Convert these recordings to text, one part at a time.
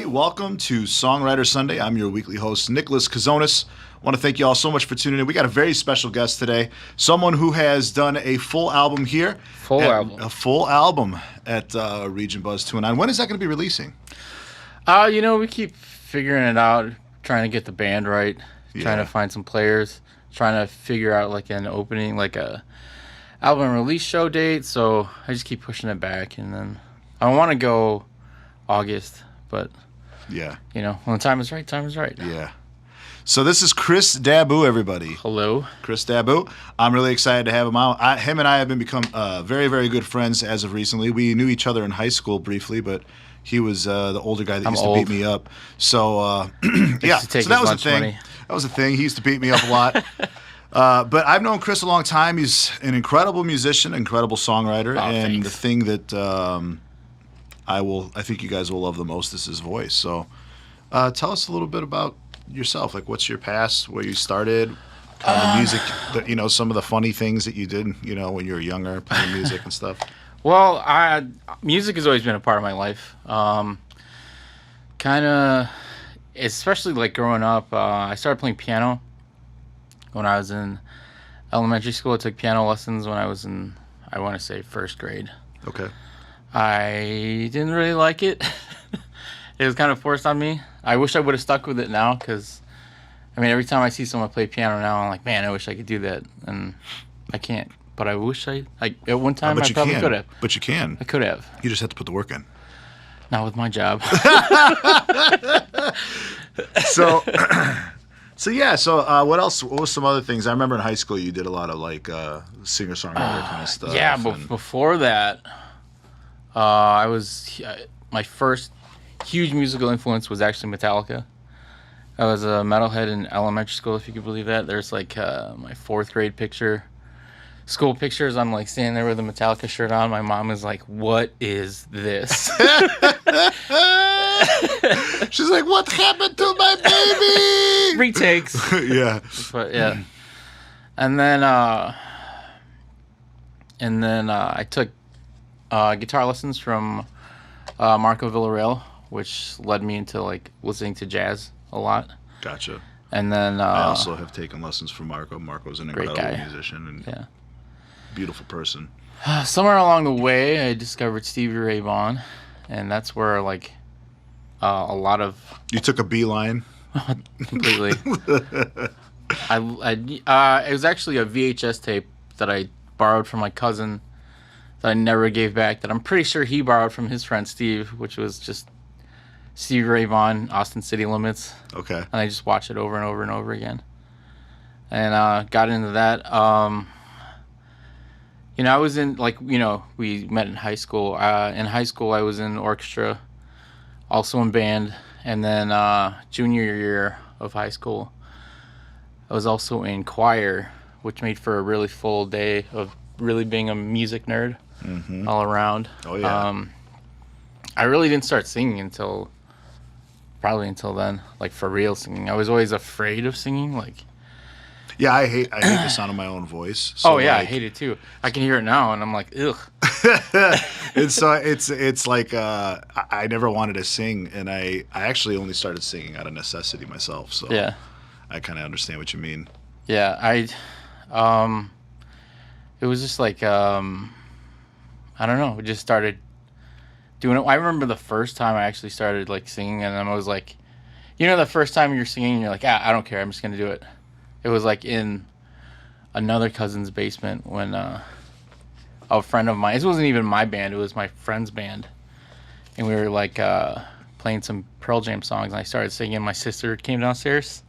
Welcome to Songwriter Sunday. I'm your weekly host, Nicholas Kazonis. I want to thank you all so much for tuning in. We got a very special guest today, someone who has done a full album here. A full album at Region Buzz 209. When is that going to be releasing? We keep figuring it out, trying to get the band right, trying to find some players, trying to figure out like an opening, like a album release show date. So I just keep pushing it back, and then I want to go August, but... Yeah. When the time is right, time is right. Yeah. So this is Kris Dabu, everybody. Hello. Kris Dabu. I'm really excited to have him out. Him and I have become very, very good friends as of recently. We knew each other in high school briefly, but he was the older guy that used to beat me up. So, yeah. So that was a thing. Money. That was a thing. He used to beat me up a lot. But I've known Kris a long time. He's an incredible musician, incredible songwriter. And the thing that... I think you guys will love the most is his voice. So tell us a little bit about yourself. Like, what's your past, where you started, kind of music, some of the funny things that you did, when you were younger, playing music and stuff. Well, music has always been a part of my life. Kind of, especially like growing up, I started playing piano when I was in elementary school. I took piano lessons when I was in, I want to say, first grade. Okay. I didn't really like it. It was kind of forced on me. I wish I would have stuck with it now, because, every time I see someone play piano now, I'm like, man, I wish I could do that. And I can't. But I wish at one time I probably could have. But you can. I could have. You just have to put the work in. Not with my job. So what else? What was some other things? I remember in high school you did a lot of like singer-songwriter kind of stuff. Yeah, but before that... my first huge musical influence was actually Metallica. I was a metalhead in elementary school, if you could believe that. There's like my fourth grade school pictures. I'm like standing there with a Metallica shirt on. My mom is like, "What is this?" She's like, "What happened to my baby?" Retakes. Yeah. But yeah. And then I took guitar lessons from Marco Villarreal, which led me into like listening to jazz a lot. Gotcha. And then I also have taken lessons from Marco. Marco's an incredible musician and beautiful person. Somewhere along the way, I discovered Stevie Ray Vaughan, and that's where like a lot of... You took a beeline? Completely. It was actually a VHS tape that I borrowed from my cousin that I never gave back, that I'm pretty sure he borrowed from his friend Steve, which was just Stevie Ray Vaughan, Austin City Limits. Okay. And I just watched it over and over and over again. And got into that. I was in, we met in high school. In high school, I was in orchestra, also in band. And then junior year of high school, I was also in choir, which made for a really full day of really being a music nerd. Mm-hmm. All around. Oh yeah. I really didn't start singing until then, like for real singing. I was always afraid of singing, like. Yeah, I hate the sound of my own voice. So I hate it too. I can hear it now, and I'm like, ugh. And so it's like I never wanted to sing, and I actually only started singing out of necessity myself. So yeah, I kind of understand what you mean. Yeah, it was just like I don't know. We just started doing it. I remember the first time I actually started like singing, and then I was like, the first time you're singing, and you're like, I don't care. I'm just gonna do it. It was like in another cousin's basement when a friend of mine. This wasn't even my band. It was my friend's band, and we were like playing some Pearl Jam songs. And I started singing. My sister came downstairs,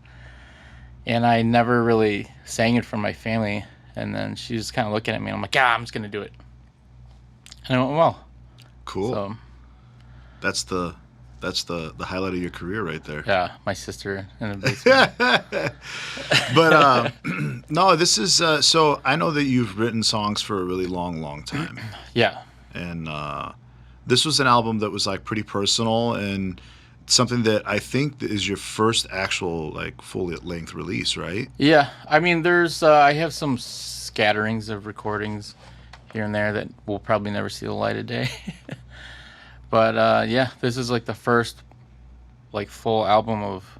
and I never really sang it for my family. And then she was kind of looking at me. And I'm like, I'm just gonna do it. And I went, well, Cool. So that's the highlight of your career right there. Yeah, my sister in the basement. But no, this is so I know that you've written songs for a really long time. Yeah. And this was an album that was like pretty personal and something that I think is your first actual like full length release, right? Yeah, I mean, there's I have some scatterings of recordings here and there that will probably never see the light of day. But yeah, this is like the first like full album of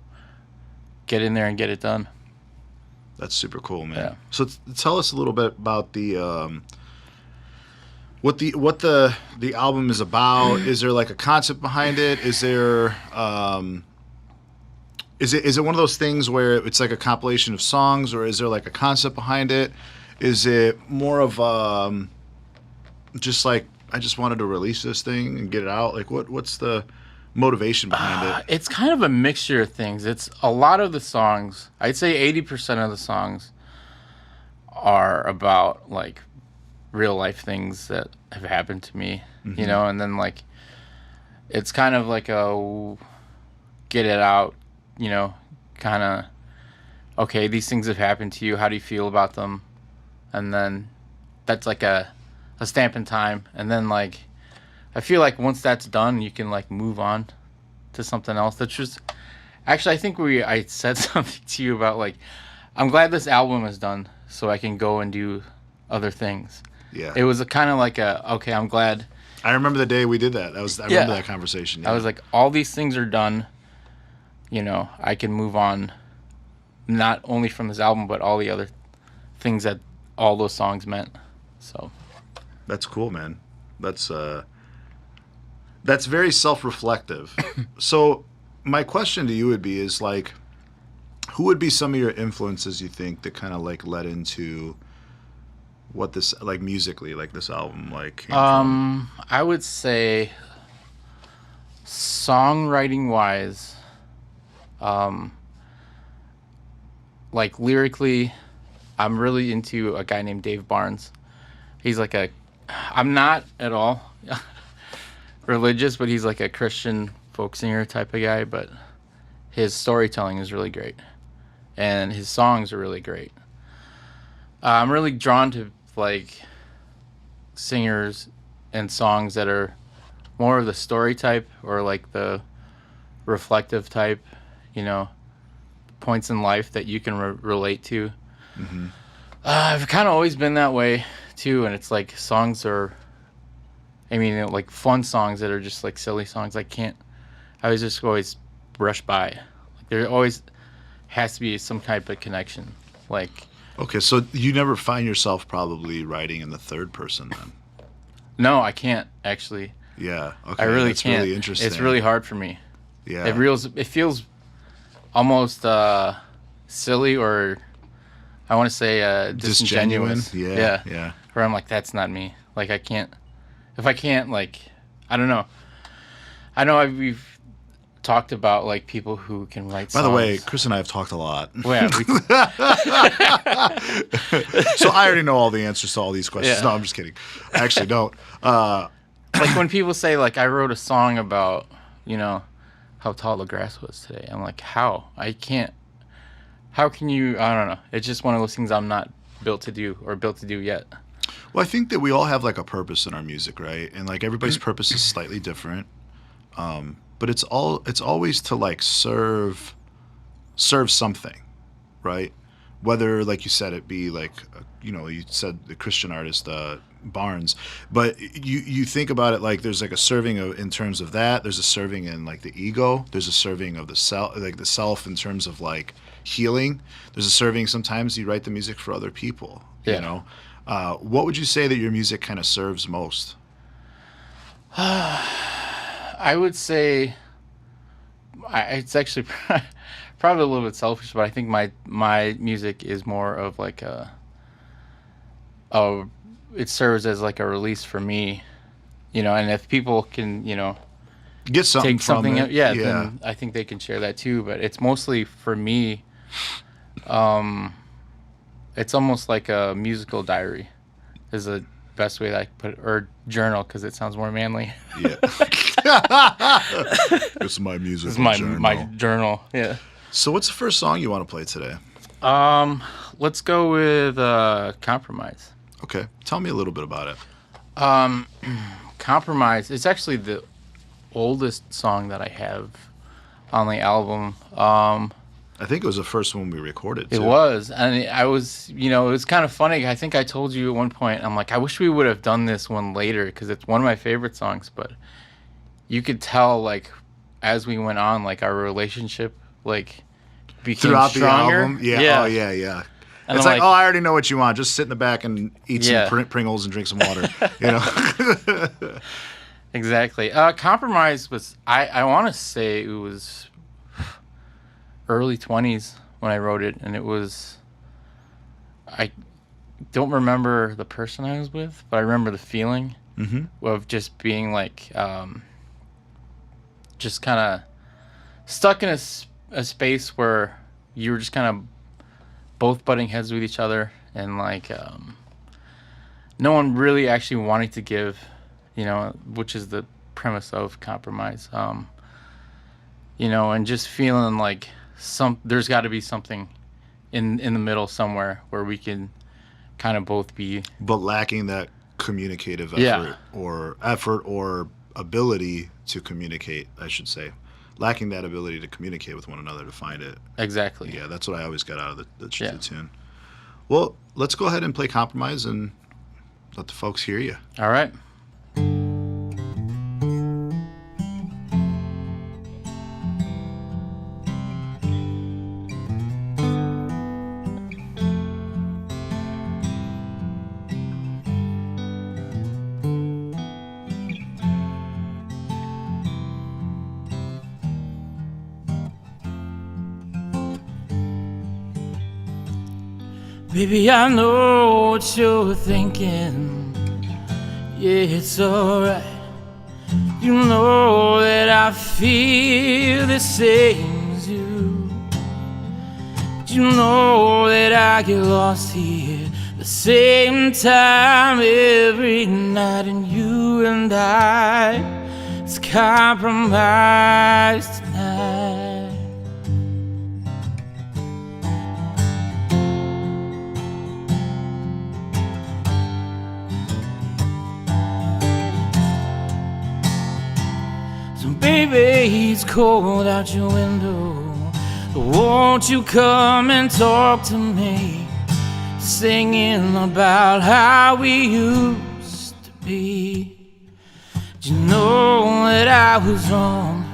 get in there and get it done. That's super cool, man. Yeah. So tell us a little bit about the what the album is about. Is there like a concept behind it? Is there is it one of those things where it's like a compilation of songs, or is there like a concept behind it? Is it more of just like I just wanted to release this thing and get it out? Like what's the motivation behind it? It's kind of a mixture of things. It's a lot of the songs. I'd say 80% of the songs are about like real life things that have happened to me, Mm-hmm. you know, and then like it's kind of like a get it out, you know, kind of okay, these things have happened to you. How do you feel about them? And then that's like a stamp in time. And then like I feel like once that's done, you can like move on to something else. That's just actually I think I said something to you about like I'm glad this album is done so I can go and do other things. Yeah. It was a kind of like a okay, I'm glad. I remember the day we did that. I remember that conversation. Yeah. I was like, all these things are done. You know, I can move on, not only from this album, but all the other things that all those songs meant. So that's cool, man. That's very self-reflective. So my question to you would be is like, who would be some of your influences you think that kind of like led into what this like musically like this album like came from? I would say songwriting wise, like lyrically, I'm really into a guy named Dave Barnes. He's like I'm not at all religious, but he's like a Christian folk singer type of guy, but his storytelling is really great and his songs are really great. I'm really drawn to like singers and songs that are more of the story type or like the reflective type, you know, points in life that you can relate to. Mm-hmm. I've kind of always been that way too, and it's like songs are, I mean, you know, like fun songs that are just like silly songs. I was just always brush by. Like there always has to be some type of connection. Like, Okay, so you never find yourself probably writing in the third person then? no, I can't actually. Yeah. Okay. I really that's can't. Really interesting. It's really hard for me. Yeah. It feels almost silly, or I want to say disingenuous. Yeah. Where I'm like, that's not me. Like I can't. If I can't, like, I don't know. I know we've talked about like people who can write songs. By the way, Kris and I have talked a lot. Well, yeah, So I already know all the answers to all these questions. Yeah. No, I'm just kidding. I actually don't. like when people say like I wrote a song about, you know, how tall the grass was today. I'm like, how? I can't. How can you? I don't know. It's just one of those things I'm not built to do yet. Well, I think that we all have like a purpose in our music, right? And like everybody's purpose is slightly different. But it's always to like serve something, right? Whether, like you said, it be like, you know, you said the Christian artist Barnes, but you think about it like there's like a serving in terms of that. There's a serving in like the ego. There's a serving of the self in terms of like healing. There's a serving sometimes you write the music for other people. Yeah. You know, what would you say that your music kind of serves most? I would say it's actually probably a little bit selfish, but I think my music is more of like it serves as like a release for me, you know, and if people can, you know, Get something take something from out, it. yeah, then I think they can share that too, but it's mostly for me. It's almost like a musical diary. best way that I could put it. Or journal, because it sounds more manly. Yeah. This is my music. This is my journal. Yeah. So what's the first song you want to play today? Let's go with Compromise. Okay. Tell me a little bit about it. Compromise. It's actually the oldest song that I have on the album. I think it was the first one we recorded, too. It was. And I was, it was kind of funny. I think I told you at one point, I'm like, I wish we would have done this one later because it's one of my favorite songs. But you could tell, like, as we went on, like, our relationship, like, became throughout stronger. The album? Yeah. Oh, yeah. And it's like, oh, I already know what you want. Just sit in the back and eat some Pringles and drink some water. Exactly. Compromise was, I want to say it was early 20s when I wrote it, and it was, I don't remember the person I was with, but I remember the feeling of just being like, just kind of stuck in a space where you were just kind of both butting heads with each other, and like no one really actually wanting to give, which is the premise of Compromise, and just feeling like there's got to be something in the middle somewhere where we can kind of both be, but lacking that communicative effort or ability to communicate, I should say. Lacking that ability to communicate with one another to find it. Exactly. Yeah, that's what I always got out of the tune. Well, let's go ahead and play Compromise and let the folks hear you. All right. Baby, I know what you're thinking. Yeah, it's alright. You know that I feel the same as you. You know that I get lost here the same time every night. And you and I, it's compromise tonight. Baby, it's cold out your window. Won't you come and talk to me? Singing about how we used to be. Do you know that I was wrong?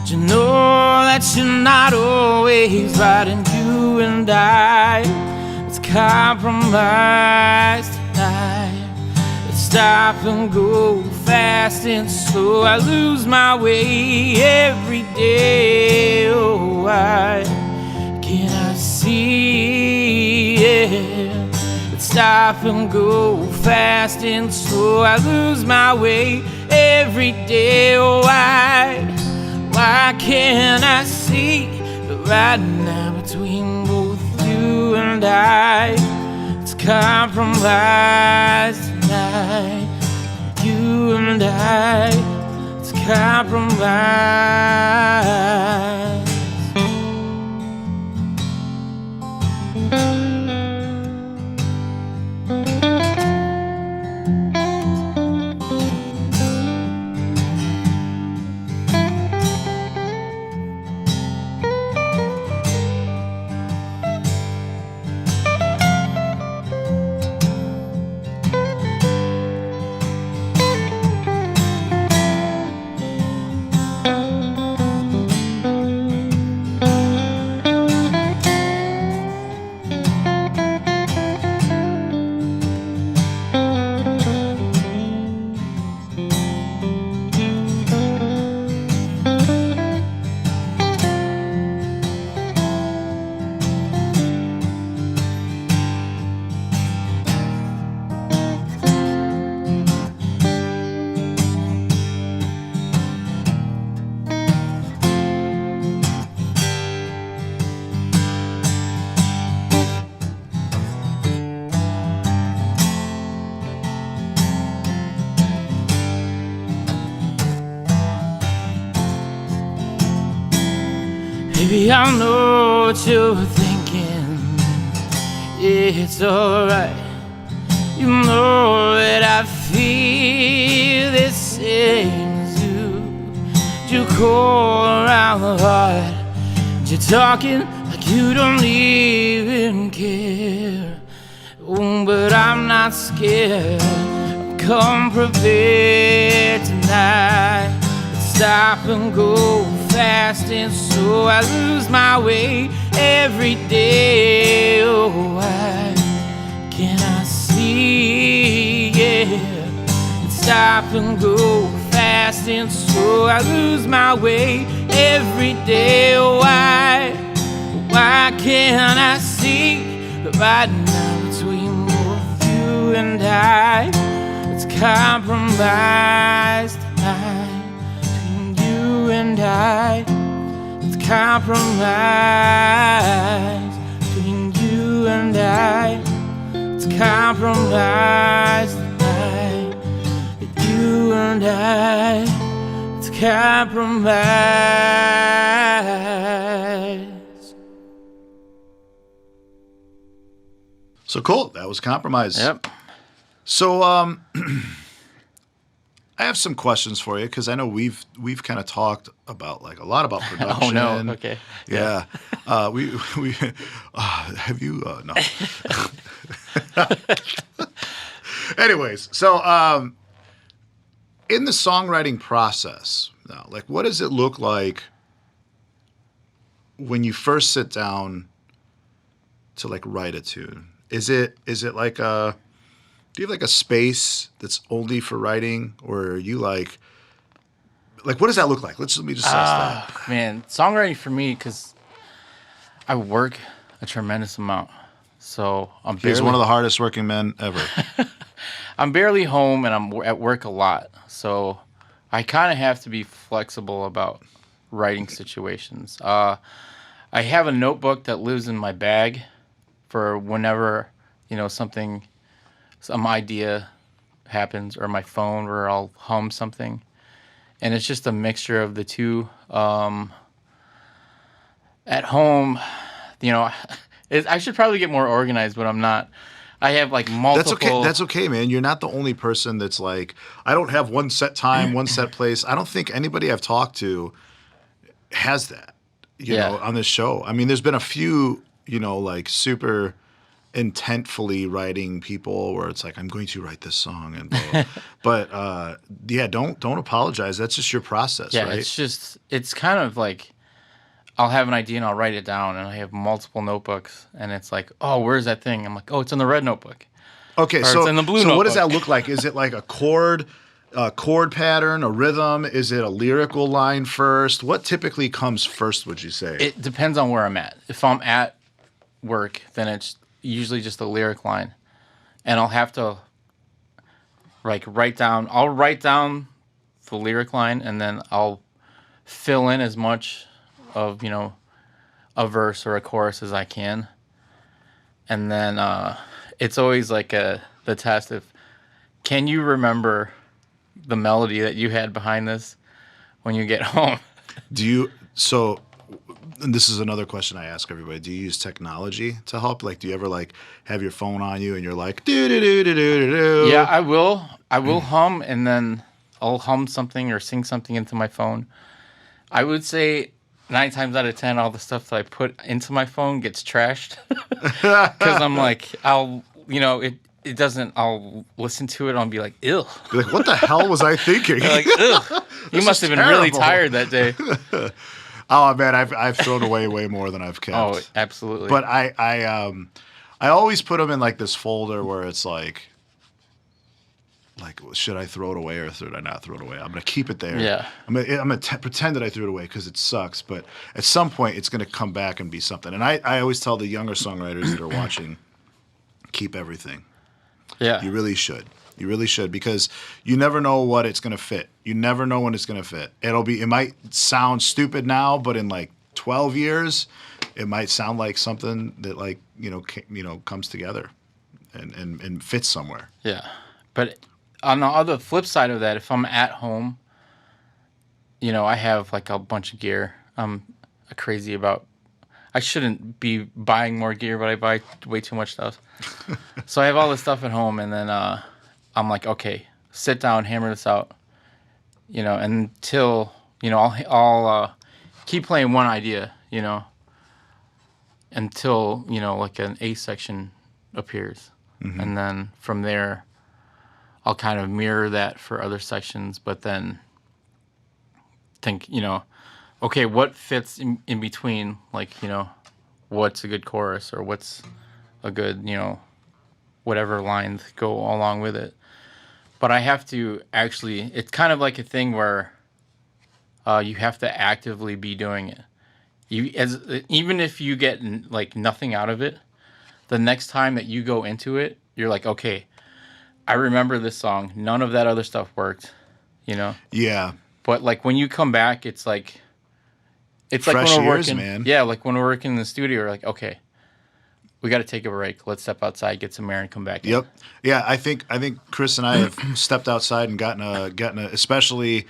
Do you know that you're not always right? And you and I, let's compromise tonight. Let's stop and go fast and slow. I lose my way every day. Oh, why can't I see? Yeah. Let's stop and go fast and slow. I lose my way every day. Oh, why can't I see? But right now between both you and I, let's compromise tonight. You and I, let's compromise. Baby, I know what you're thinking. It's alright. You know that I feel the same as you. You call around the heart. You're talking like you don't even care. Oh, but I'm not scared. I've come prepared tonight. Let's stop and go fast, and so I lose my way every day. Oh, why can't I see? Yeah, let's stop and go fast, and so I lose my way every day. Oh, why can't I see that right now between both you and I? Let's compromise tonight between you and I. Let's compromise between you and I. Let's compromise tonight with you and I. Let's compromise. So cool. That was Compromise. Yep. So I have some questions for you because I know we've kind of talked about like a lot about production. Oh no. Okay. Yeah. We have you no. Anyways, so in the songwriting process now, like what does it look like when you first sit down to like write a tune? Is it like do you have like a space that's only for writing, or are you like what does that look like? Let me just ask that. Man, songwriting for me, because I work a tremendous amount, so He's one of the hardest working men ever. I'm barely home, and I'm at work a lot, so I kind of have to be flexible about writing situations. I have a notebook that lives in my bag for whenever, some idea happens, or my phone where I'll hum something. And it's just a mixture of the two. At home, I should probably get more organized, but I'm not. I have like multiple. That's okay, man. You're not the only person that's like, I don't have one set time, one set place. I don't think anybody I've talked to has that, you know, on this show. I mean, there's been a few, like super intentfully writing people where it's like, I'm going to write this song, and but don't apologize. That's just your process, right? It's kind of like, I'll have an idea and I'll write it down, and I have multiple notebooks, and it's like, oh, where's that thing? I'm like, oh, it's in the red notebook. Okay, or it's in the blue notebook. What does that look like? Is it like a chord pattern, a rhythm? Is it a lyrical line first? What typically comes first, would you say? It depends on where I'm at. If I'm at work, then it's usually just a lyric line, and I'll have to write down the lyric line, and then I'll fill in as much of a verse or a chorus as I can, and then it's always like the test of, can you remember the melody that you had behind this when you get home? And this is another question I ask everybody. Do you use technology to help? Like, do you ever have your phone on you and you're like, do do do do do do? Yeah, I will hum, and then I'll hum something or sing something into my phone. I would say 9 times out of 10, all the stuff that I put into my phone gets trashed because I'm like, I'll listen to it and I'll be like, ew. Be like, what the hell was I thinking? Like, ugh. You must have been really tired that day. Oh man, I've thrown away way more than I've kept. Oh, absolutely. But I always put them in like this folder where it's like, should I throw it away or should I not throw it away? I'm gonna keep it there. Yeah. I'm gonna pretend that I threw it away because it sucks. But at some point, it's gonna come back and be something. And I always tell the younger songwriters that are watching, keep everything. Yeah. You really should. You really should, because you never know what it's gonna fit. You never know when it's gonna fit. It might sound stupid now, but in like 12 years, it might sound like something that comes together and fits somewhere. Yeah. But on the other flip side of that, if I'm at home, I have like a bunch of gear. I'm crazy about. I shouldn't be buying more gear, but I buy way too much stuff. So I have all this stuff at home, and then I'm like, okay, sit down, hammer this out, until I'll keep playing one idea, until like an A section appears, and then from there, I'll kind of mirror that for other sections, but then think, okay, what fits in between, like, what's a good chorus or what's a good, whatever lines go along with it. But I have to actually, it's kind of like a thing where you have to actively be doing it. Even if you get like nothing out of it, the next time that you go into it, you're like, okay, I remember this song. None of that other stuff worked, Yeah. But like when you come back, it's like Fresh like when we're ears, working, man. yeah, like when we're working in the studio, we're like, okay, we got to take a break. Let's step outside, get some air, and come back. Yep. Yeah, I think Kris and I have stepped outside and gotten a especially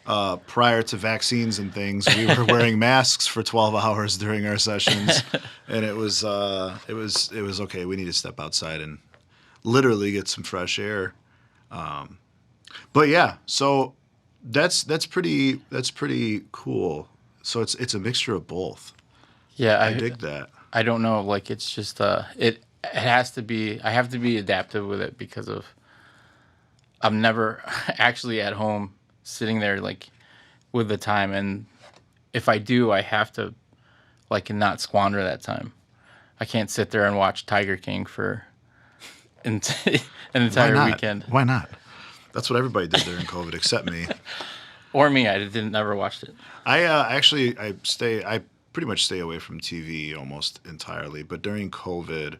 prior to vaccines and things, we were wearing masks for 12 hours during our sessions, and it was okay. We need to step outside and literally get some fresh air. But yeah, so that's pretty cool. So it's a mixture of both. Yeah, I dig that. I don't know, like it's just it has to be. I have to be adaptive with it because of I'm never actually at home sitting there like with the time, and if I do, I have to like not squander that time. I can't sit there and watch Tiger King for an entire weekend. Why not? That's what everybody did during COVID, except me. Or me. I didn't never watched it. I pretty much stay away from TV almost entirely. But during COVID,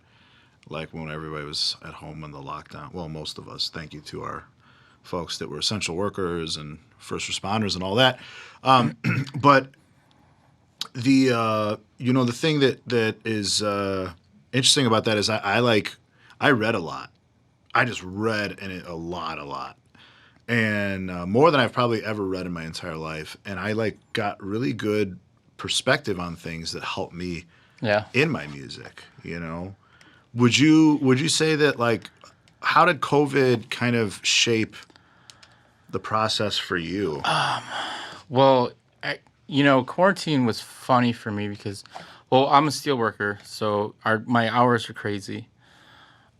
like when everybody was at home in the lockdown, well, most of us, thank you to our folks that were essential workers and first responders and all that. But the the thing that is interesting about that is I read a lot. I just read a lot. And more than I've probably ever read in my entire life. And I got really good perspective on things that helped me in my music, Would you say that how did COVID kind of shape the process for you? Well, quarantine was funny for me because, well, I'm a steel worker, so my hours are crazy.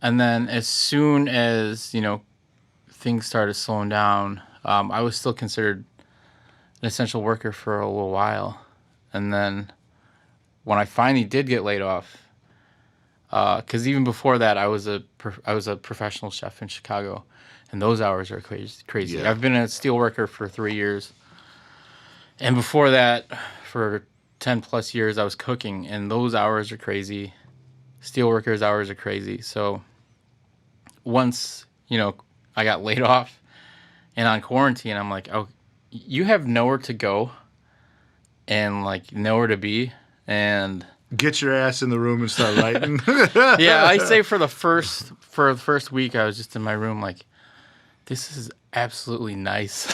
And then as soon as, things started slowing down, I was still considered an essential worker for a little while. And then when I finally did get laid off, because even before that, I was a professional chef in Chicago, and those hours are crazy. Yeah. I've been a steel worker for 3 years, and before that, for 10 plus years, I was cooking, and those hours are crazy. Steel workers' hours are crazy. So once I got laid off and on quarantine, I'm like, oh, you have nowhere to go and nowhere to be, and get your ass in the room and start writing. Yeah, I say for the first week I was just in my room like, this is absolutely nice.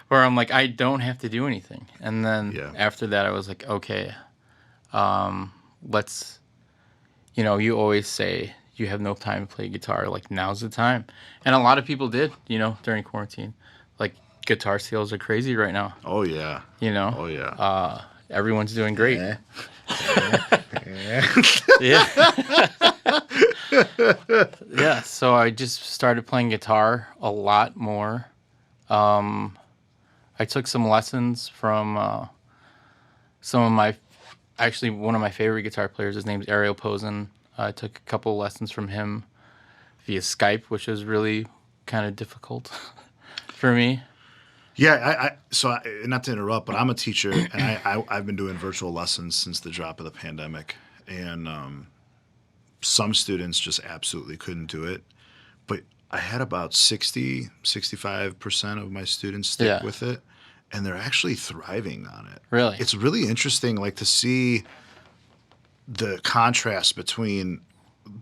Where I'm like, I don't have to do anything. And then after that I was like, okay, let's, you always say you have no time to play guitar, like now's the time. And a lot of people did, during quarantine. Like guitar sales are crazy right now. Oh yeah. Oh yeah. Everyone's doing great. Yeah. Yeah, so I just started playing guitar a lot more. I took some lessons from one of my favorite guitar players. His name's Ariel Posen. I took a couple lessons from him via Skype, which was really kind of difficult for me. Yeah, so not to interrupt, but I'm a teacher, and I've been doing virtual lessons since the drop of the pandemic, and some students just absolutely couldn't do it, but I had about 65% of my students stick with it, and they're actually thriving on it. Really? It's really interesting, to see the contrast between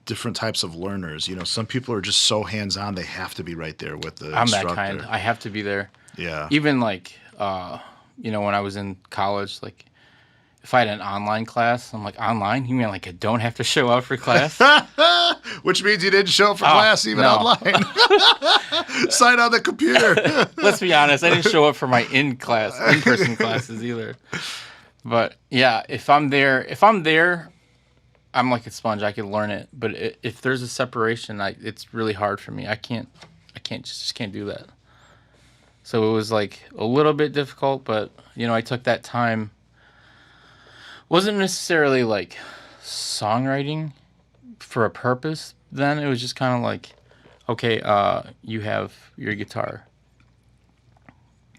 different types of learners. Some people are just so hands-on, they have to be right there with the instructor. I'm that kind. I have to be there. Yeah. Even when I was in college, if I had an online class, I'm like, online? You mean like I don't have to show up for class? Which means you didn't show up for class even online. Sign on the computer. Let's be honest, I didn't show up for my in-person classes either. But yeah, if I'm there, I'm like a sponge. I can learn it. But if there's a separation, it's really hard for me. I just can't do that. So it was like a little bit difficult, but I took that time. Wasn't necessarily like songwriting for a purpose then. It was just kind of like, okay, you have your guitar.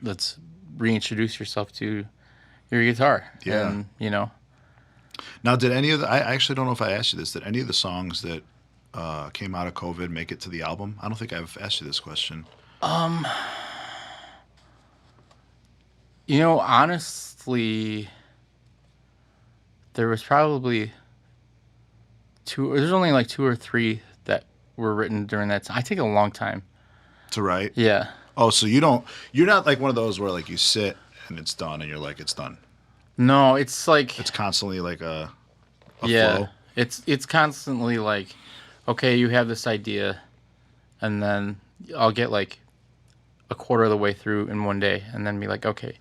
Let's reintroduce yourself to your guitar. Yeah. And, Now, did any of the... I actually don't know if I asked you this. Did any of the songs that came out of COVID make it to the album? I don't think I've asked you this question. Honestly, there was probably there's only like 2 or 3 that were written during that time. I take a long time to write. Yeah. Oh, so you're not like one of those where like you sit and it's done and you're like, it's done. No, it's like it's constantly like a yeah, flow. It's constantly like, okay, you have this idea, and then I'll get like a quarter of the way through in one day, and then be like, okay,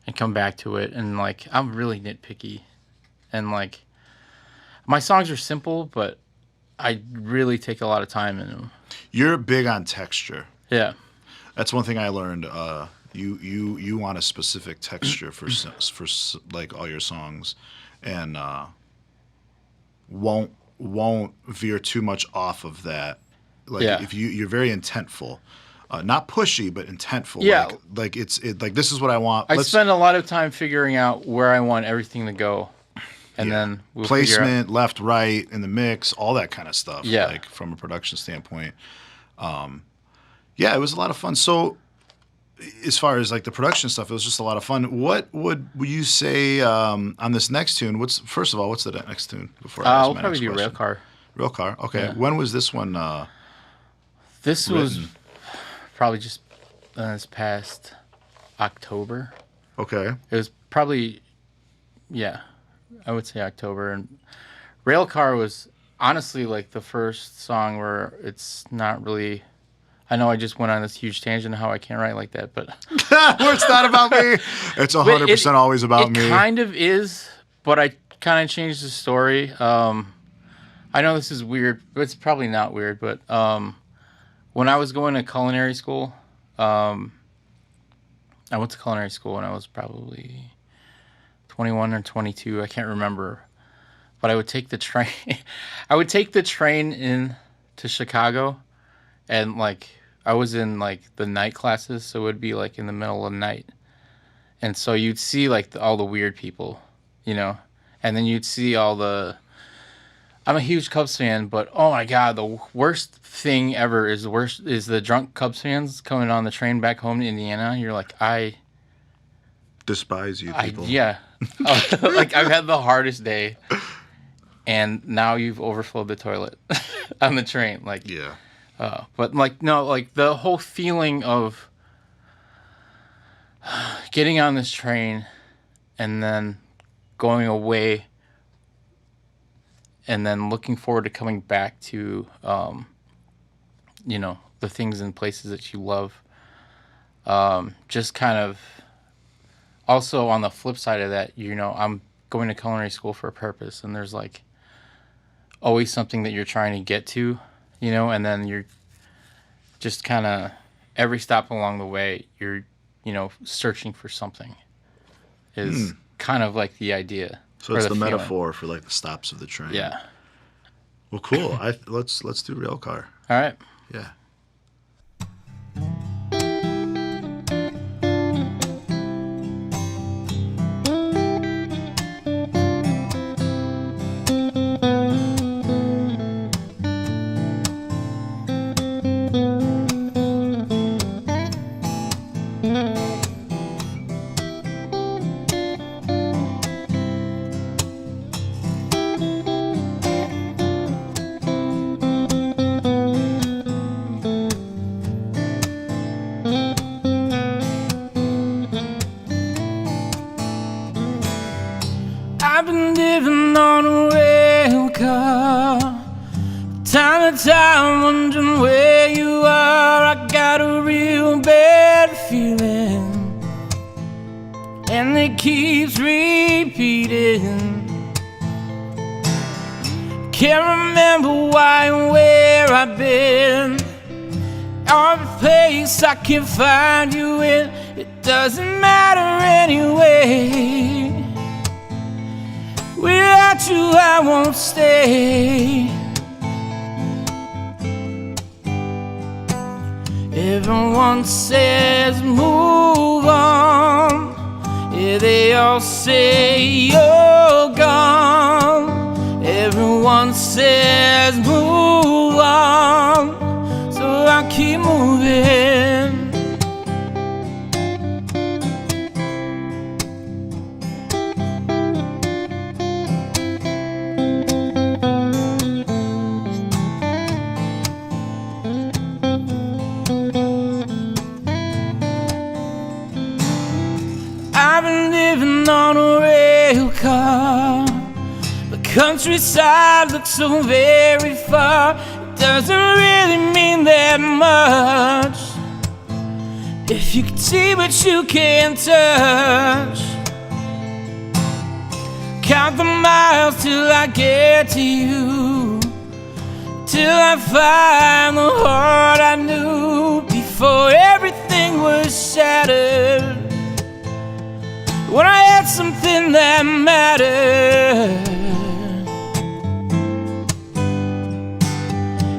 and come back to it, and like I'm really nitpicky, and like my songs are simple, but I really take a lot of time in them. You're big on texture. Yeah, that's one thing I learned. You want a specific texture for like all your songs, and won't veer too much off of that. Like if you're very intentful, not pushy but intentful. Yeah, like this is what I want. I spend a lot of time figuring out where I want everything to go, and then we'll placement, left, right in the mix, all that kind of stuff. Yeah, like from a production standpoint. Yeah, it was a lot of fun. So, as far as like the production stuff, it was just a lot of fun. What would you say on this next tune? First of all, what's the next tune? Before I ask we'll probably do Railcar. Railcar. Okay. Yeah. When was this one? This written? Was probably just this past October. Okay. It was probably, yeah, I would say October. And Railcar was honestly like the first song where it's not really. I know I just went on this huge tangent of how I can't write like that, but well, it's not about me. It's 100% always about me. It kind of is, but I kind of changed the story. I know this is weird, but it's probably not weird. But when I was going to culinary school, I went to culinary school when I was probably 21 or 22. I can't remember, but I would take the train. I would take the train in to Chicago. And, like, I was in, like, the night classes, so it would be, like, in the middle of the night. And so you'd see, like, all the weird people, And then you'd see all the... I'm a huge Cubs fan, but, oh, my God, the worst thing ever is the drunk Cubs fans coming on the train back home to Indiana. You're like, I... despise you people. Yeah. Like, I've had the hardest day, and now you've overflowed the toilet on the train. Like... Yeah. But like no, like the whole feeling of getting on this train and then going away and then looking forward to coming back to, the things and places that you love. Just kind of also on the flip side of that, I'm going to culinary school for a purpose, and there's like always something that you're trying to get to. And then you're just kind of every stop along the way, you're, searching for something is kind of like the idea. So it's the metaphor for like the stops of the train. Yeah. Well, cool. Let's do Railcar. All right. Yeah. all the time wondering where you are. I got a real bad feeling, and it keeps repeating. Can't remember why and where I've been, or the place I can find you in. It doesn't matter anyway. Without you I won't stay. Everyone says move on. Yeah, they all say you're gone. Everyone says move on, so I keep moving. I've been living on a rail car. The countryside looks so very far. It doesn't really mean that much if you can see but you can't touch. Count the miles till I get to you, till I find the heart I knew before everything was shattered. When I had something that mattered.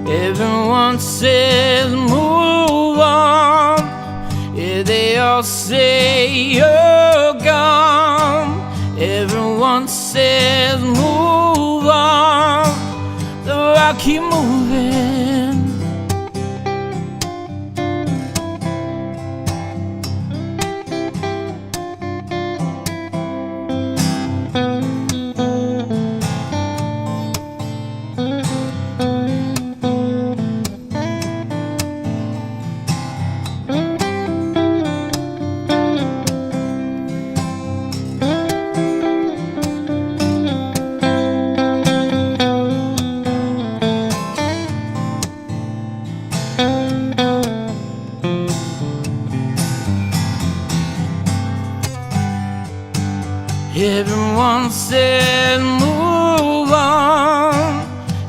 Everyone says move on. Yeah, they all say you're gone. Everyone says move on, so I keep moving. Everyone says move on.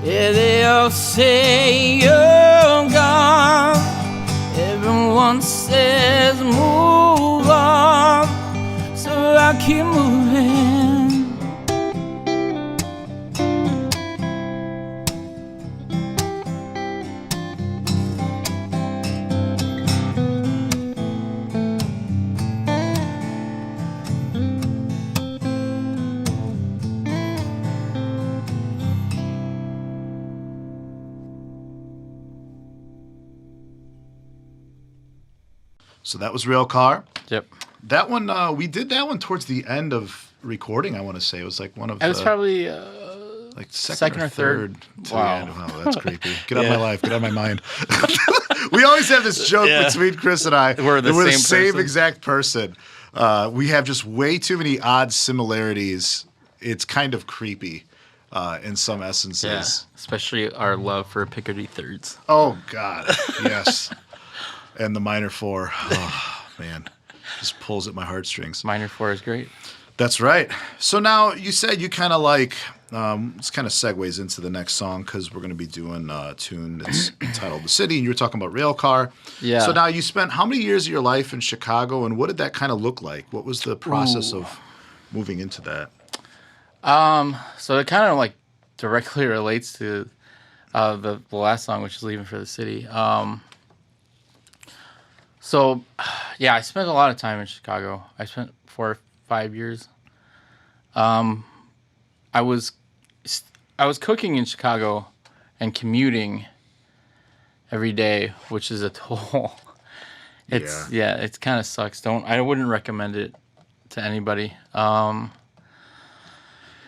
Yeah, they all say you're gone. Everyone says move on, so I keep moving. So that was Real Car. Yep. That one, we did that one towards the end of recording, I want to say. It was like one of It was probably like second or third. To Wow. the end. Oh, that's creepy. Get out of my life. Get out of my mind. We always have this joke between Kris and I. We're the same person. Exact person. We have just way too many odd similarities. It's kind of creepy in some essences. Yeah, especially our love for Picardy thirds. Oh, God. Yes. And the minor four. Oh, man. Just pulls at my heartstrings. Minor four is great. That's right. So now you said you kind of like, this kind of segues into the next song because we're going to be doing a tune that's entitled The City, and you were talking about Rail Car. Yeah. So now you spent how many years of your life in Chicago, and what did that kind of look like? What was the process of moving into that? So it kind of like directly relates to the last song, which is Leaving for the City. So, yeah, I spent a lot of time in Chicago. I spent 4 or 5 years. I was cooking in Chicago and commuting every day, which is a toll. It kind of sucks. I wouldn't recommend it to anybody,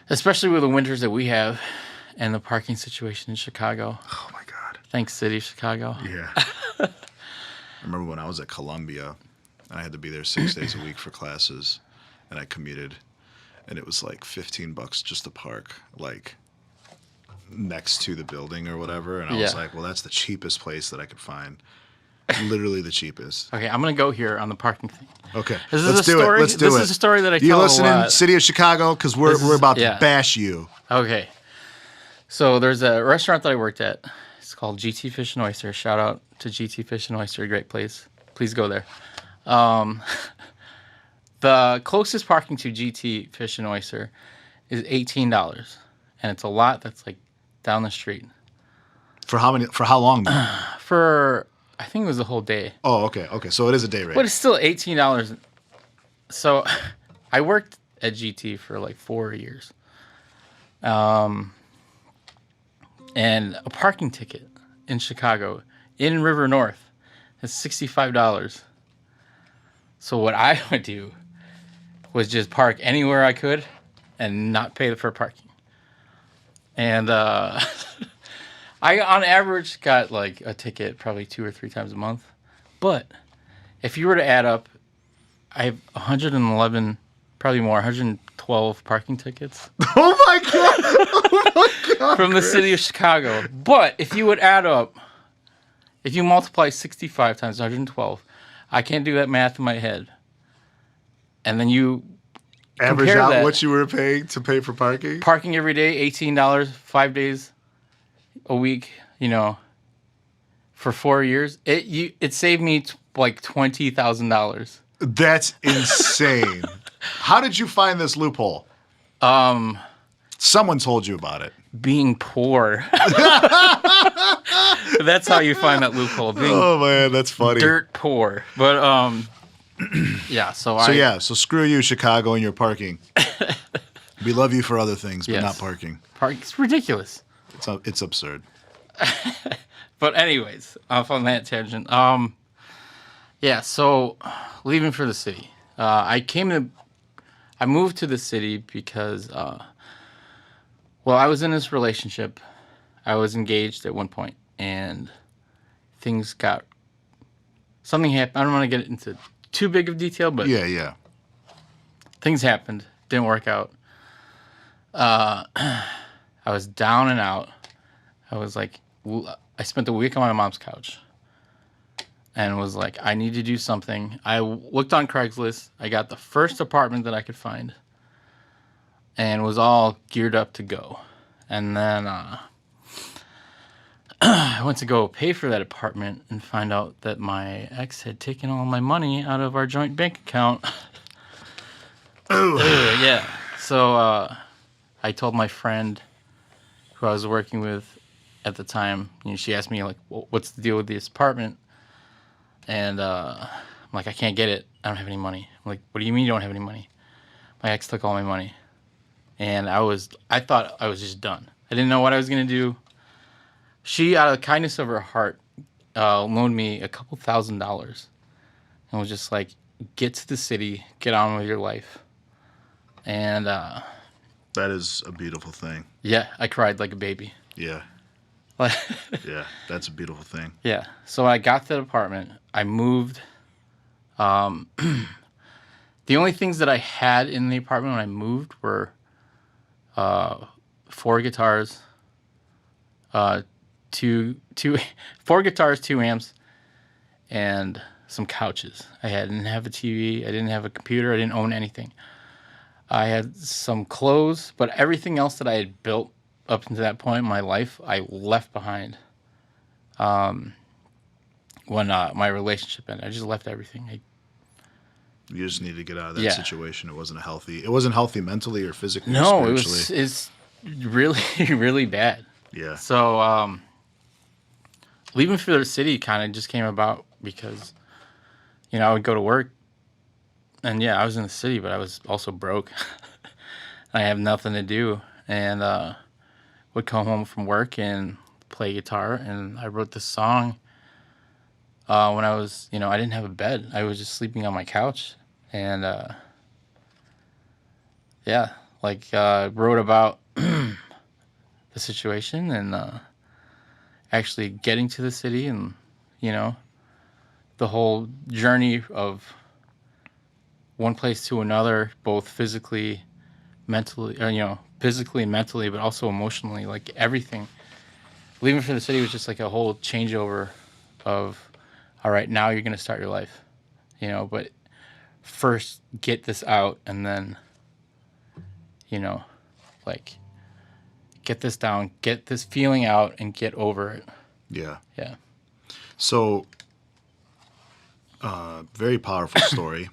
especially with the winters that we have and the parking situation in Chicago. Oh my God! Thanks, City of Chicago. Yeah. I remember when I was at Columbia, and I had to be there 6 days a week for classes, and I commuted, and it was like $15 just to park, like next to the building or whatever, and I was like, well, that's the cheapest place that I could find. Literally the cheapest. Okay, I'm gonna go here on the parking thing. Okay, Let's do it. This is a story that I tell a lot. You listening, City of Chicago? Because we're about to bash you. Okay. So there's a restaurant that I worked at. It's called GT Fish and Oyster. Shout out to GT Fish and Oyster, great place. Please go there. The closest parking to GT Fish and Oyster is $18, and it's a lot that's like down the street. For how many? For how long? For I think it was the whole day. Oh, okay. So it is a day rate. But it's still $18. So I worked at GT for like 4 years. And a parking ticket in Chicago, in River North, is $65. So what I would do was just park anywhere I could and not pay for parking. And I, on average, got like a ticket probably 2 or 3 times a month. But if you were to add up, I have 111, probably more, 112 parking tickets. Oh my God! Oh my God! From the city of Chicago. But if you would add up, if you multiply 65 times 112, I can't do that math in my head. And then you average out what you were paying to pay for parking? Parking every day, $18, 5 days a week, for 4 years. It saved me like $20,000. That's insane. How did you find this loophole? Someone told you about it. Being poor. That's how you find that loophole. Oh man, that's funny. Dirt poor. But yeah, so screw you, Chicago, and your parking. We love you for other things, but not parking. Parking's ridiculous. It's absurd. But anyways, off on that tangent. So leaving for the city. I moved to the city because I was in this relationship. I was engaged at one point, and something happened. I don't want to get into too big of detail, but yeah. Things happened. Didn't work out. I was down and out. I spent the week on my mom's couch and was like, I need to do something. I looked on Craigslist. I got the first apartment that I could find and was all geared up to go. And then I went to go pay for that apartment and find out that my ex had taken all my money out of our joint bank account. Yeah. So I told my friend who I was working with at the time, she asked me, like, what's the deal with this apartment? And I'm like, I can't get it. I don't have any money. I'm like, what do you mean you don't have any money? My ex took all my money. And I thought I was just done. I didn't know what I was going to do. She, out of the kindness of her heart, loaned me a couple $1,000s and was just like, get to the city, get on with your life. And that is a beautiful thing. Yeah, I cried like a baby. Yeah. Yeah, that's a beautiful thing. Yeah. So I got to the apartment. I moved. The only things that I had in the apartment when I moved were 4 guitars, 4 guitars, 2 amps, and some couches. I didn't have a TV. I didn't have a computer. I didn't own anything. I had some clothes, but everything else that I had built up to that point in my life, I left behind. When my relationship ended, I just left everything. You just needed to get out of that situation. It wasn't healthy mentally or physically. No, or it's really, really bad. Yeah. So leaving for the city kind of just came about because, I would go to work, and I was in the city, but I was also broke. I have nothing to do, and would come home from work and play guitar. And I wrote this song when I was, I didn't have a bed. I was just sleeping on my couch, and wrote about the situation and actually getting to the city and, the whole journey of one place to another, both physically, mentally, physically and mentally, but also emotionally, like everything. Leaving for the city was just like a whole changeover of, all right, now you're going to start your life, but first get this out and then, like get this down, get this feeling out and get over it. Yeah. Yeah. So, very powerful story.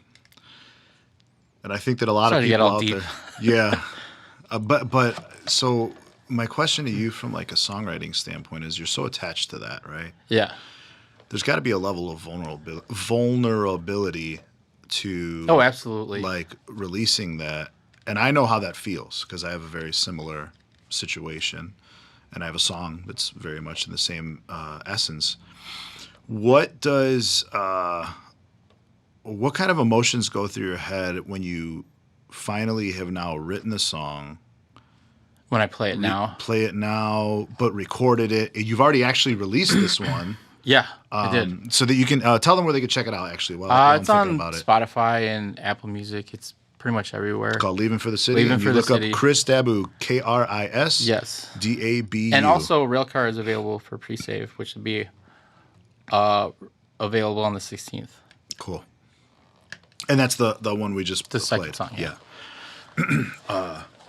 And I think that a lot of people out there, yeah. But so my question to you from like a songwriting standpoint is, you're so attached to that, right? Yeah. There's got to be a level of vulnerability to, oh, absolutely, like releasing that. And I know how that feels because I have a very similar situation, and I have a song that's very much in the same essence. What kind of emotions go through your head when you finally have now written the song? When I play it now, but recorded it. You've already actually released this one. Yeah, I did. So that you can tell them where they can check it out, actually, while it's on Spotify and Apple Music. It's pretty much everywhere. It's called Leaving for the City. Leaving for the City. Look up Kris Dabu, Kris. Yes. Dabu. And also, Railcar is available for pre-save, which will be available on the 16th. Cool. And that's the one we just the played. Second song, yeah.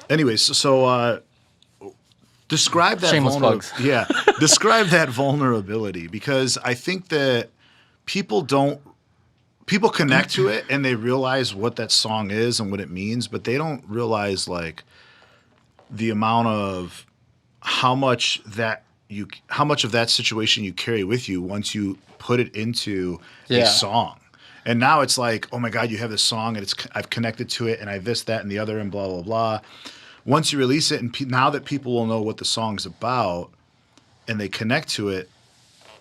Anyways, so describe that Shameless plugs. Yeah, describe that vulnerability, because I think that people connect to it and they realize what that song is and what it means, but they don't realize like the amount of how much of that situation you carry with you once you put it into a song. And now it's like, oh my God, you have this song and I've connected to it and I this, that, and the other and blah, blah, blah. Once you release it, and now that people will know what the song's about and they connect to it,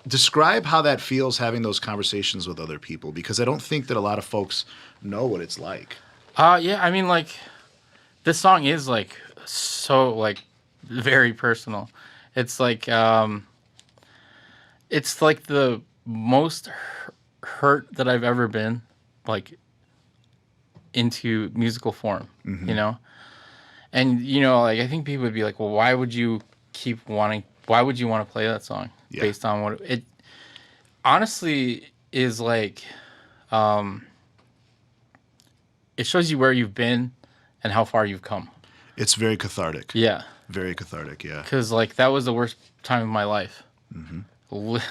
describe how that feels having those conversations with other people, because I don't think that a lot of folks know what it's like. Yeah, I mean, like, this song is like so like very personal. It's like the most hurt that I've ever been, like, into musical form, And, like, I think people would be like, well, why would you want to play that song based on what it honestly is like, it shows you where you've been and how far you've come. It's very cathartic. Yeah. Very cathartic, yeah. Because, like, that was the worst time of my life. Mm-hmm.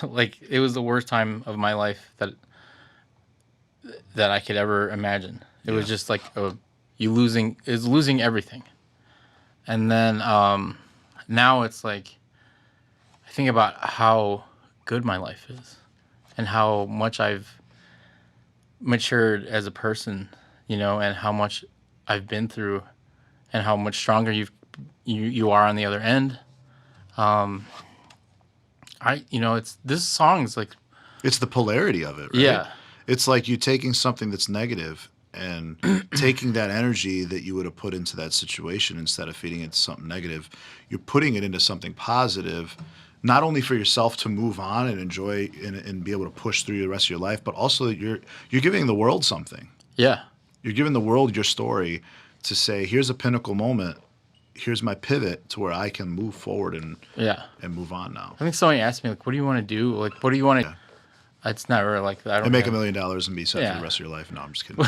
Like, it was the worst time of my life that I could ever imagine. It was just like losing everything. And then now it's like I think about how good my life is and how much I've matured as a person, and how much I've been through and how much stronger you are on the other end. This song's like, it's the polarity of it, right? Yeah. It's like you taking something that's negative and taking that energy that you would have put into that situation, instead of feeding it to something negative, you're putting it into something positive, not only for yourself to move on and enjoy and be able to push through the rest of your life, but also you're giving the world something. Yeah. You're giving the world your story to say, here's a pinnacle moment. Here's my pivot to where I can move forward and move on now. I think somebody asked me, like, what do you want to do? Like, what do you want to... Yeah. It's not really like that. And make $1 million and be set for the rest of your life. No, I'm just kidding.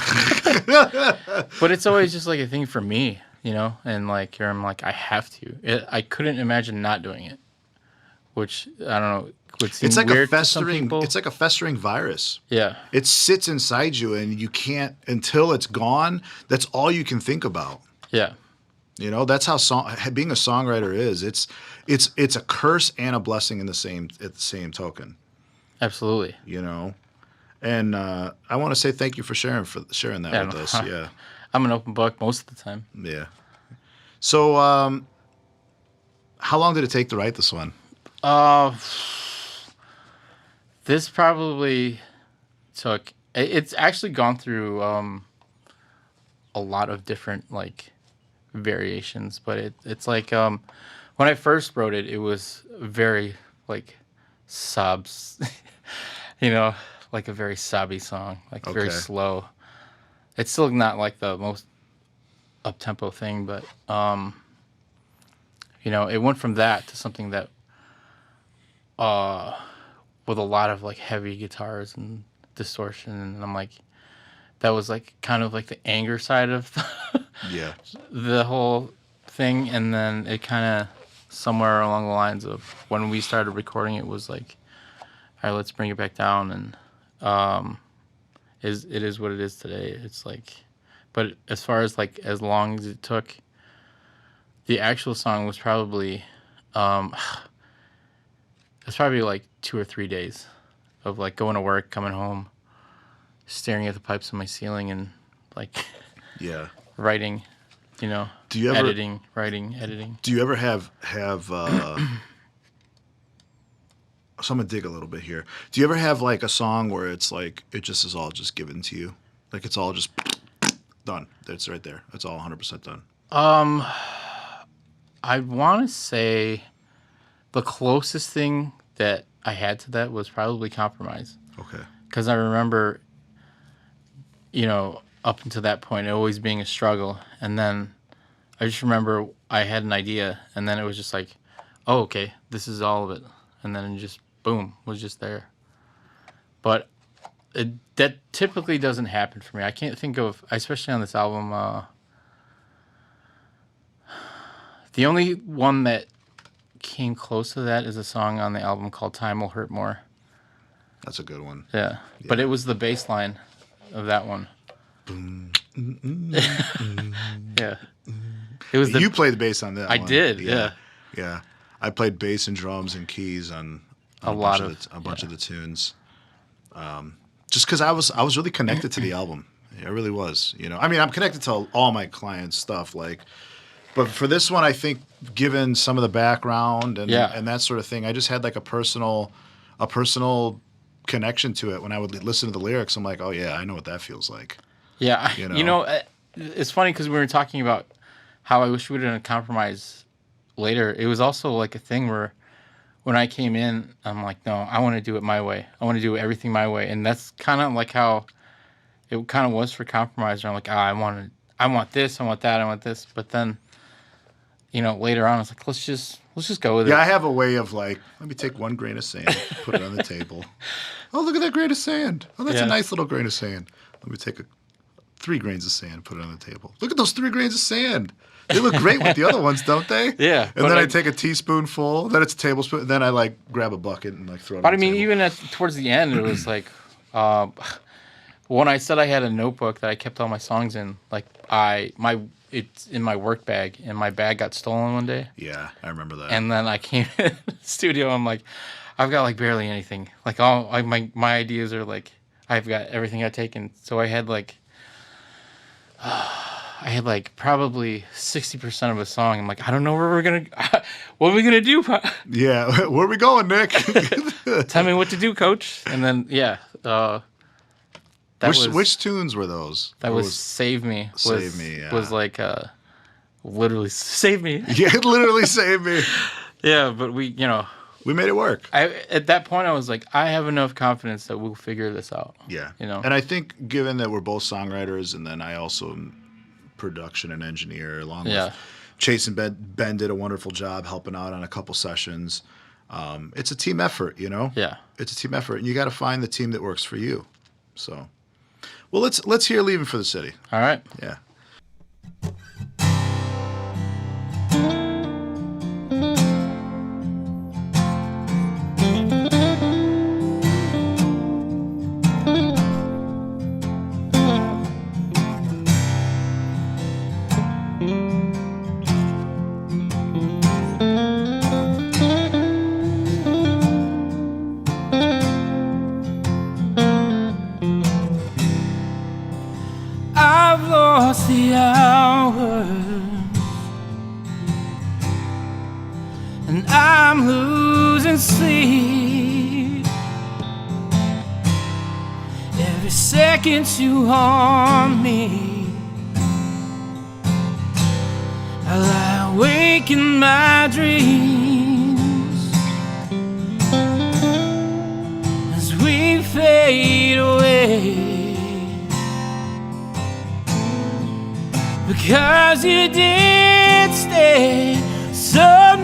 But it's always just like a thing for me, and like I'm like, I have to. I couldn't imagine not doing it, which I don't know. Would seem it's like weird a festering. To some people. It's like a festering virus. Yeah. It sits inside you, and you can't, until it's gone. That's all you can think about. Yeah. That's how being a songwriter is. It's a curse and a blessing at the same token. Absolutely. And I want to say thank you for sharing that with us. Yeah. I'm an open book most of the time. Yeah. So, how long did it take to write this one? This probably took. It's actually gone through a lot of different like variations, but it's like when I first wrote it, it was very like sobs, like a very sobby song, like very slow. It's still not like the most up-tempo thing, but it went from that to something that, with a lot of like heavy guitars and distortion, and I'm like, that was like kind of like the anger side of Yeah. the whole thing, and then it kind of somewhere along the lines of when we started recording, it was like, all right, let's bring it back down, and it is what it is today. It's like, but as far as like as long as it took, the actual song was probably it's probably like 2 or 3 days of like going to work, coming home, staring at the pipes on my ceiling, and like writing, Do you ever editing? Do you ever have so I'm gonna dig a little bit here. Do you ever have like a song where it's like it just is all just given to you, like it's all just done? It's right there. It's all 100% done. I want to say the closest thing that I had to that was probably Compromise. Okay. Because I remember, up until that point, it always being a struggle, and then I just remember I had an idea, and then it was just like, oh, okay, this is all of it, and then it just boom, was just there. But that typically doesn't happen for me. I can't think of, especially on this album, the only one that came close to that is a song on the album called Time Will Hurt More. That's a good one. Yeah. But it was the bass line of that one. Yeah. It was You played the bass on that I one. did, yeah. Yeah. I played bass and drums and keys on a bunch of the tunes. Just because I was really connected to the album. I really was. I mean, I'm connected to all my clients' stuff, but for this one, I think, given some of the background and that sort of thing, I just had like a personal connection to it. When I would listen to the lyrics, I'm like, oh yeah, I know what that feels like. Yeah, it's funny because we were talking about how I wish we would have done a Compromise later. It was also like a thing where when I came in, I'm like, no, I want to do it my way. I want to do everything my way, and that's kind of like how it kind of was for Compromise. I'm like, I want this, I want that, I want this, but then. Later on, I was like, let's just go with it. Yeah, I have a way of like, let me take 1 grain of sand, put it on the table. Oh, look at that grain of sand. Oh, that's a nice little grain of sand. Let me take 3 grains of sand, put it on the table. Look at those 3 grains of sand. They look great with the other ones, don't they? Yeah. And then I take a teaspoonful, then it's a tablespoon, then I like grab a bucket and like throw it on the table. But even towards the end, it was like, when I said I had a notebook that I kept all my songs in, like it's in my work bag, and my bag got stolen one day. Yeah, I remember that. And then I came in the studio, I'm like, I've got like barely anything. Like my ideas are like, I've got everything I've taken. So I had like probably 60% of a song. I'm like, I don't know where what are we gonna do? Yeah, where are we going, Nick? Tell me what to do, coach. And then which tunes were those? That was Save Me. Save Me, yeah. Was like literally Save Me. Yeah, it literally saved me. Yeah, but we made it work. At that point, I was like, I have enough confidence that we'll figure this out. Yeah. And I think given that we're both songwriters, and then I also am production and engineer, along with Chase and Ben did a wonderful job helping out on a couple sessions. It's a team effort, Yeah. It's a team effort, and you got to find the team that works for you. So, well, let's hear "Leaving for the City." All right. Yeah. The hours, and I'm losing sleep. Every second you haunt me, I lie awake in my dreams as we fade away. Because you did stay so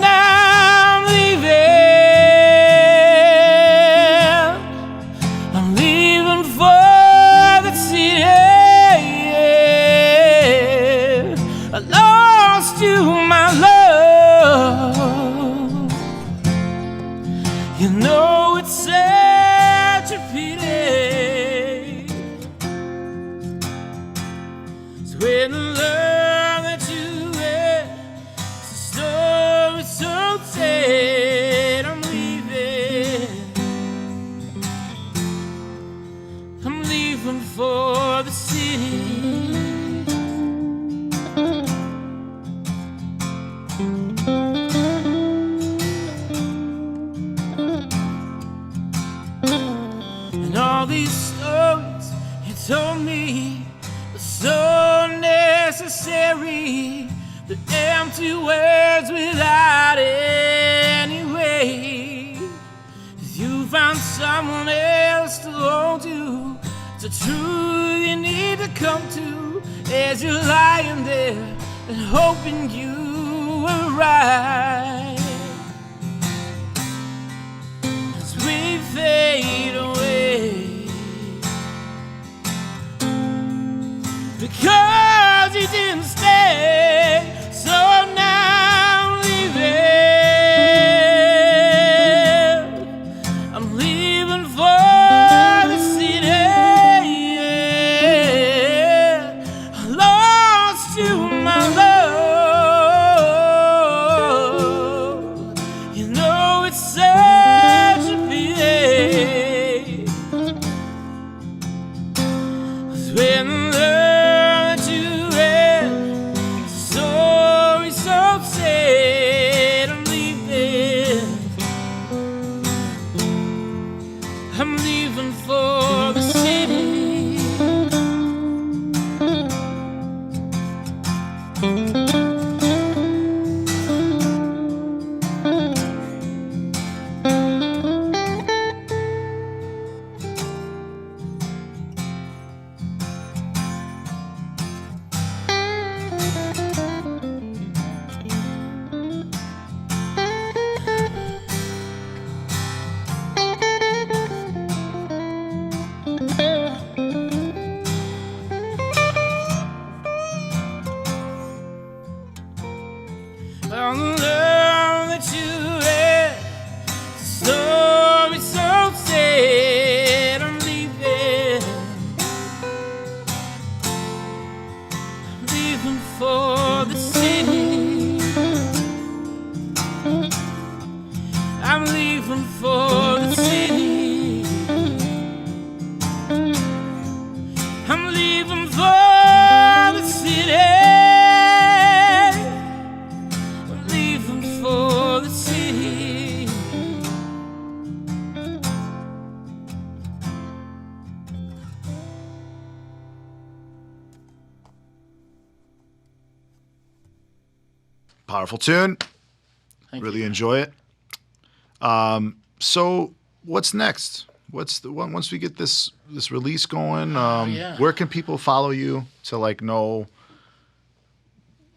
You know it's such a pity. So when the love that you had, the story so sad, I'm leaving for the city. And all these stories you told me are so necessary. The empty words without any weight. You found someone else to hold you. It's a truth you need to come to as you're lying there and hoping you were right. As we fade away, because you didn't stay, so now I'm leaving. I'm leaving for the city. I lost you, my love. You know it's such a pity. 'Cause when the love that you had, story so sad, I'm leaving. I'm leaving for the city. On the love that you had, story so sad, I'm leaving. I'm leaving for the city. I'm leaving for the city. I'm leaving for the city. For the city. Powerful tune. Really enjoy it. So what's next? What's the one once we get this release going? Where can people follow you to like know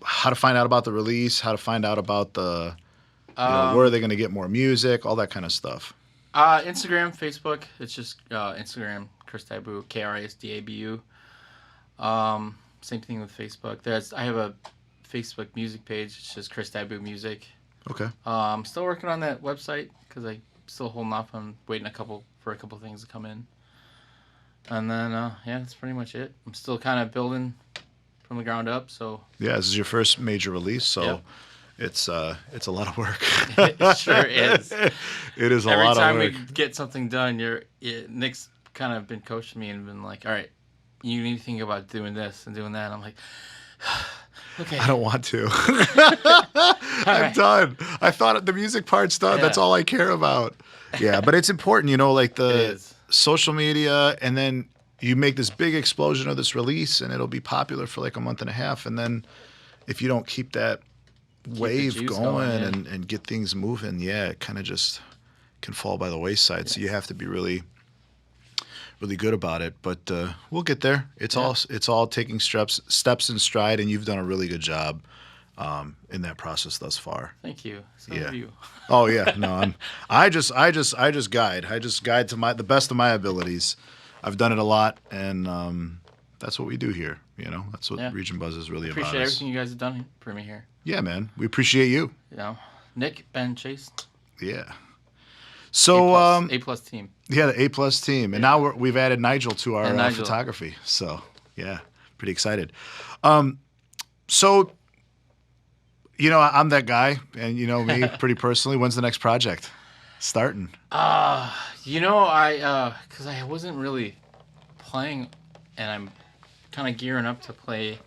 how to find out about the release, how to find out about the where are they going to get more music, all that kind of stuff? Instagram, Facebook. It's just Instagram, Kris Dabu, KrisDabu. Same thing with Facebook. I have a Facebook music page. It's just Kris Dabu Music. Okay. I'm still working on that website because I'm still holding off on waiting for a couple things to come in. And then that's pretty much it. I'm still kind of building from the ground up. So yeah, this is your first major release, so. Yep. It's a lot of work. It sure is. It is a lot of work. Every time we get something done, Nick's kind of been coaching me and been like, all right, you need to think about doing this and doing that. And I'm like, okay. I don't want to. I'm done. I thought the music part's done. Yeah. That's all I care about. Yeah, but it's important, like the social media, and then you make this big explosion of this release, and it'll be popular for like a month and a half. And then if you don't keep that wave going and get things moving, it kind of just can fall by the wayside. Yes. So you have to be really, really good about it. But we'll get there. It's all taking steps in stride, and you've done a really good job in that process thus far. Thank you. So have you. Oh yeah, no, I just guide. I just guide to the best of my abilities. I've done it a lot, and that's what we do here. That's what Region Buzz is really about. Appreciate everything you guys have done for me here. Yeah, man. We appreciate you. Nick, Ben, Chase. Yeah. So A plus team. Yeah, the A+ team, and now we've added Nigel to our Nigel. photography. So yeah, pretty excited. So I'm that guy, and you know me pretty personally. When's the next project starting? Because I wasn't really playing, and I'm kind of gearing up to play.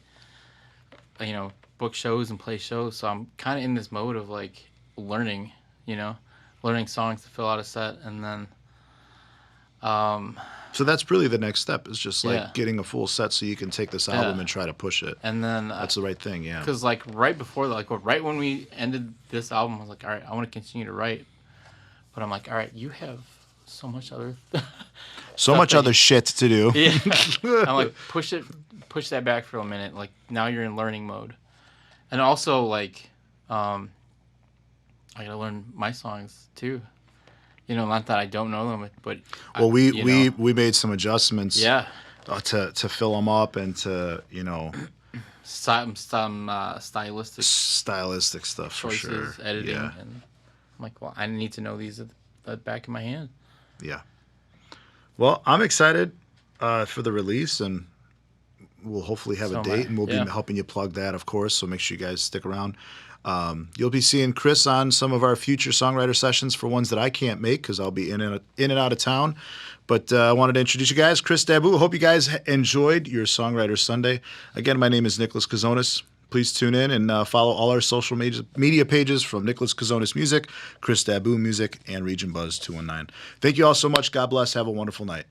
Book shows and play shows. So I'm kind of in this mode of like learning. Learning songs to fill out a set, and then. So that's really the next step, is just like getting a full set so you can take this album and try to push it. And then that's the right thing, yeah. Because like right before, right when we ended this album, I was like, all right, I want to continue to write, but I'm like, all right, you have so much other, other shit to do. Yeah, I'm like, push that back for a minute. Like now you're in learning mode, and also like, I gotta learn my songs too. Not that I don't know them, but we made some adjustments. Yeah. To fill them up and to some stylistic stuff choices, for sure. Editing, and I'm like, well, I need to know these at the back of my hand. Yeah. Well, I'm excited for the release, and we'll hopefully have a date, and we'll be helping you plug that, of course. So make sure you guys stick around. You'll be seeing Kris on some of our future songwriter sessions for ones that I can't make because I'll be in and out of town. But I wanted to introduce you guys, Kristofer Dabu. Hope you guys enjoyed your Songwriter Sunday. Again, my name is Nicholas Kazonis. Please tune in and follow all our social media pages from Nicholas Kazonis Music, Kris Dabu Music, and Region Buzz 219. Thank you all so much. God bless. Have a wonderful night.